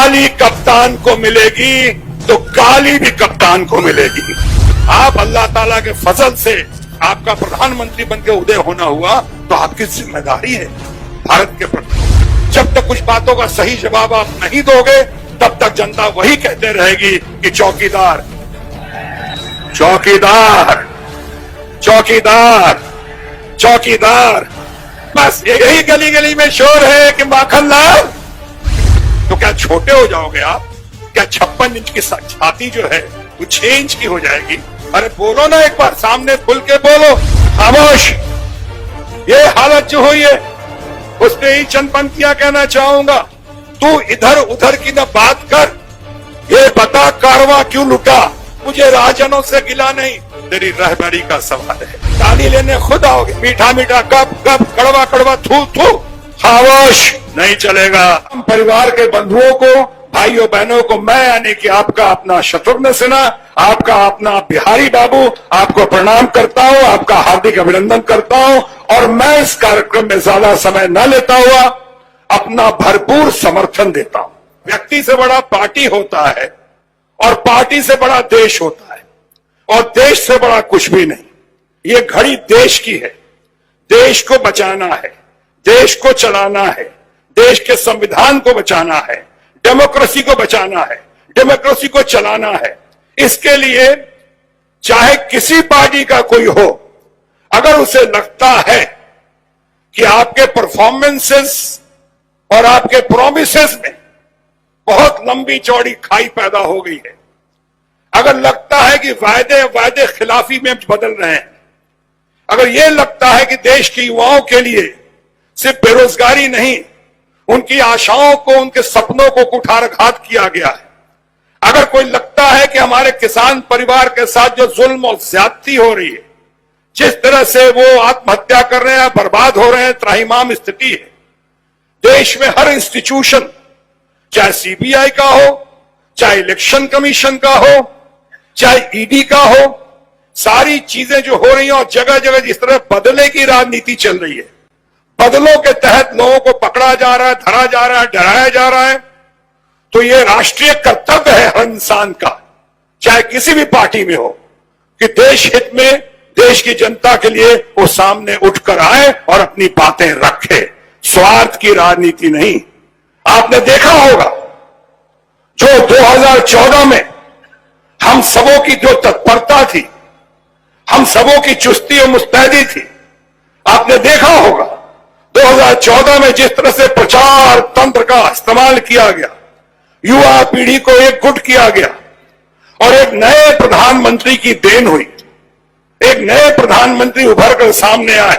काली कप्तान को मिलेगी तो काली भी कप्तान को मिलेगी। आप अल्लाह ताला के फजल से आपका प्रधानमंत्री बनकर उदय होना हुआ तो आपकी जिम्मेदारी है भारत के प्रति। जब तक कुछ बातों का सही जवाब आप नहीं दोगे तब तक जनता वही कहते रहेगी कि चौकीदार चौकीदार चौकीदार चौकीदार। बस यही गली गली में शोर है कि माखन लाल। तो क्या छोटे हो जाओगे आप? क्या 56 इंच की छाती जो है वो 6 इंच की हो जाएगी? अरे बोलो ना, एक बार सामने खुल के बोलो। खामोश। ये हालत जो हुई है उस पे ही चंद पंक्तियां कहना चाहूंगा। तू इधर उधर की न बात कर, ये बता कारवां क्यों लुटा? मुझे राजनों से गिला नहीं, तेरी रहबरी का सवाल है। ताली लेने खुद आओगे, मीठा मीठा कप कप, कड़वा कड़वा थू थू। खामोश नहीं चलेगा। हम परिवार के बंधुओं को, भाइयों बहनों को, मैं यानी कि आपका अपना शत्रुघ्न सिन्हा, आपका अपना बिहारी बाबू, आपको प्रणाम करता हूं, आपका हार्दिक अभिनंदन करता हूं। और मैं इस कार्यक्रम में ज्यादा समय न लेता हुआ अपना भरपूर समर्थन देता हूं। व्यक्ति से बड़ा पार्टी होता है और पार्टी से बड़ा देश होता है और देश से बड़ा कुछ भी नहीं। ये घड़ी देश की है, देश को बचाना है, देश को चलाना है, देश के संविधान को बचाना है, डेमोक्रेसी को बचाना है, डेमोक्रेसी को चलाना है। इसके लिए चाहे किसी पार्टी का कोई हो, अगर उसे लगता है कि आपके परफॉर्मेंसेस और आपके प्रोमिसेस में बहुत लंबी चौड़ी खाई पैदा हो गई है, अगर लगता है कि वायदे खिलाफी में बदल रहे हैं, अगर यह लगता है कि देश के युवाओं के लिए सिर्फ बेरोजगारी नहीं, उनकी आशाओं को, उनके सपनों को कुठाराघात किया गया है, अगर कोई लगता है कि हमारे किसान परिवार के साथ जो जुल्म और ज्यादती हो रही है, जिस तरह से वो आत्महत्या कर रहे हैं, बर्बाद हो रहे हैं, त्राहिमाम स्थिति है, देश में हर इंस्टीट्यूशन, चाहे सीबीआई का हो, चाहे इलेक्शन कमीशन का हो, चाहे ईडी का हो, सारी चीजें जो हो रही हैं और जगह जगह जिस तरह बदले की राजनीति चल रही है, बदलों के तहत लोगों को पकड़ा जा रहा है, धरा जा रहा है, डराया जा रहा है, तो यह राष्ट्रीय कर्तव्य है हर इंसान का, चाहे किसी भी पार्टी में हो, कि देश हित में, देश की जनता के लिए वो सामने उठकर आए और अपनी बातें रखे। स्वार्थ की राजनीति नहीं। आपने देखा होगा जो 2014 में हम सबों की जो तत्परता थी, हम सबों की चुस्ती और मुस्तैदी थी, आपने देखा होगा 2014 में जिस तरह से प्रचार तंत्र का इस्तेमाल किया गया, युवा पीढ़ी को एकजुट किया गया और एक नए प्रधानमंत्री की देन हुई, एक नए प्रधानमंत्री उभर कर सामने आए।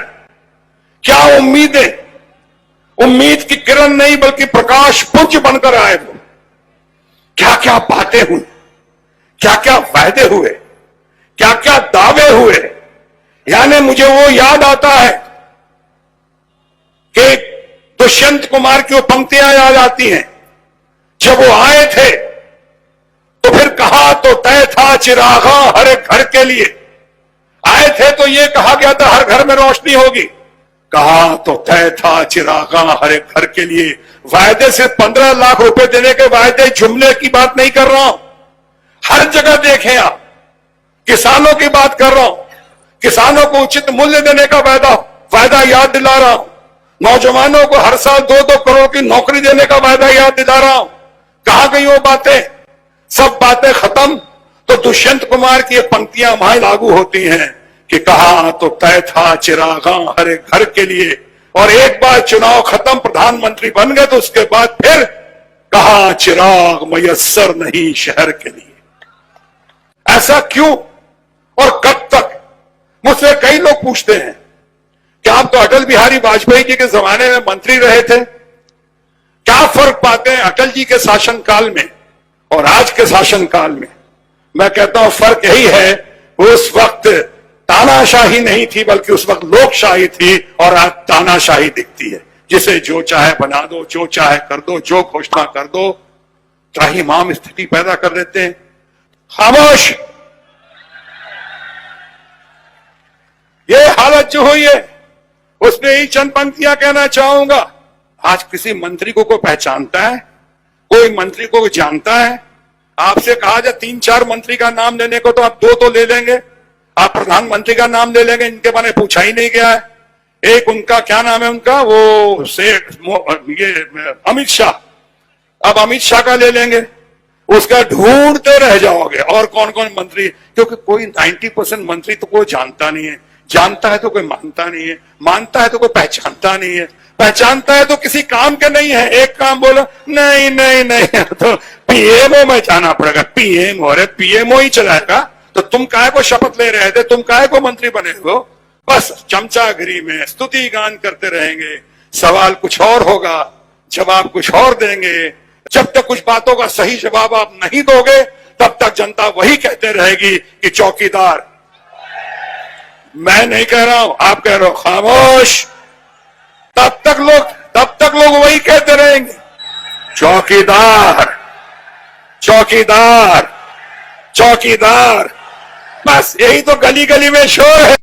क्या उम्मीदें, उम्मीद की किरण नहीं बल्कि प्रकाश पुंज बनकर आए वो। क्या क्या बातें हुई, क्या क्या वायदे हुए, क्या क्या दावे हुए। यानी मुझे वो याद आता है कि दुष्यंत कुमार की वो पंक्तियां याद आती हैं, जब वो आए थे तो फिर कहा तो तय था चिरागा हर एक घर के लिए। आए थे तो ये कहा गया था हर घर में रोशनी होगी, कहा तो तय था चिरागा हर एक घर के लिए। वायदे से 15 लाख रुपए देने के वायदे, जुमले की बात नहीं कर रहा हूं। हर जगह देखें आप, किसानों की बात कर रहा हूं, किसानों को उचित मूल्य देने का वायदा याद दिला रहा हूं, नौजवानों को हर साल 2-2 करोड़ की नौकरी देने का वायदा याद दिला रहा हूं। कहां गई वो बातें? सब बातें खत्म तो दुष्यंत कुमार की ये पंक्तियां वहां लागू होती हैं कि कहा तो तय था चिरागा हर एक घर के लिए। और एक बार चुनाव खत्म, प्रधानमंत्री बन गए तो उसके बाद फिर कहा चिराग मयस्सर नहीं शहर के लिए। ऐसा क्यों और कब तक? मुझसे कई लोग पूछते हैं कि आप तो अटल बिहारी वाजपेयी जी के जमाने में मंत्री रहे थे, क्या फर्क पाते हैं अटल जी के शासनकाल में और आज के शासनकाल में? मैं कहता हूं फर्क यही है, उस वक्त तानाशाही नहीं थी बल्कि उस वक्त लोकशाही थी और आज तानाशाही दिखती है, जिसे जो चाहे बना दो, जो चाहे कर दो, जो घोषणा कर दो, त्राहिमाम स्थिति पैदा कर देते हैं। खामोश। ये हालत जो हुई है उसमें ही चंद पंक्तियां कहना चाहूंगा। आज किसी मंत्री को कोई पहचानता है? कोई मंत्री को जानता है? आपसे कहा जाए 3-4 मंत्री का नाम लेने को तो आप 2 तो ले लेंगे। आप प्रधानमंत्री का नाम ले लेंगे, इनके बारे में पूछा ही नहीं गया है। एक उनका क्या नाम है उनका, वो ये अमित शाह, अब अमित शाह का ले लेंगे, उसका ढूंढते रह जाओगे और कौन कौन मंत्री, क्योंकि कोई 90% मंत्री तो कोई जानता नहीं है, जानता है तो कोई मानता नहीं है, मानता है तो कोई पहचानता नहीं है, पहचानता है तो किसी काम के नहीं है। एक काम बोलो, नहीं नहीं नहीं तो पीएमओ में जाना पड़ेगा, पीएमओ, अरे पीएमओ ही चलाएगा तो तुम काहे को शपथ ले रहे थे, तुम काहे को मंत्री बने हो? बस चमचागिरी में स्तुति गान करते रहेंगे, सवाल कुछ और होगा, जवाब कुछ और देंगे। जब तक कुछ बातों का सही जवाब आप नहीं दोगे तब तक जनता वही कहते रहेगी कि चौकीदार, मैं नहीं कह रहा हूं, आप कह रहे हो, खामोश। तब तक लोग वही कहते रहेंगे, चौकीदार चौकीदार चौकीदार। बस यही तो गली गली में शोर है।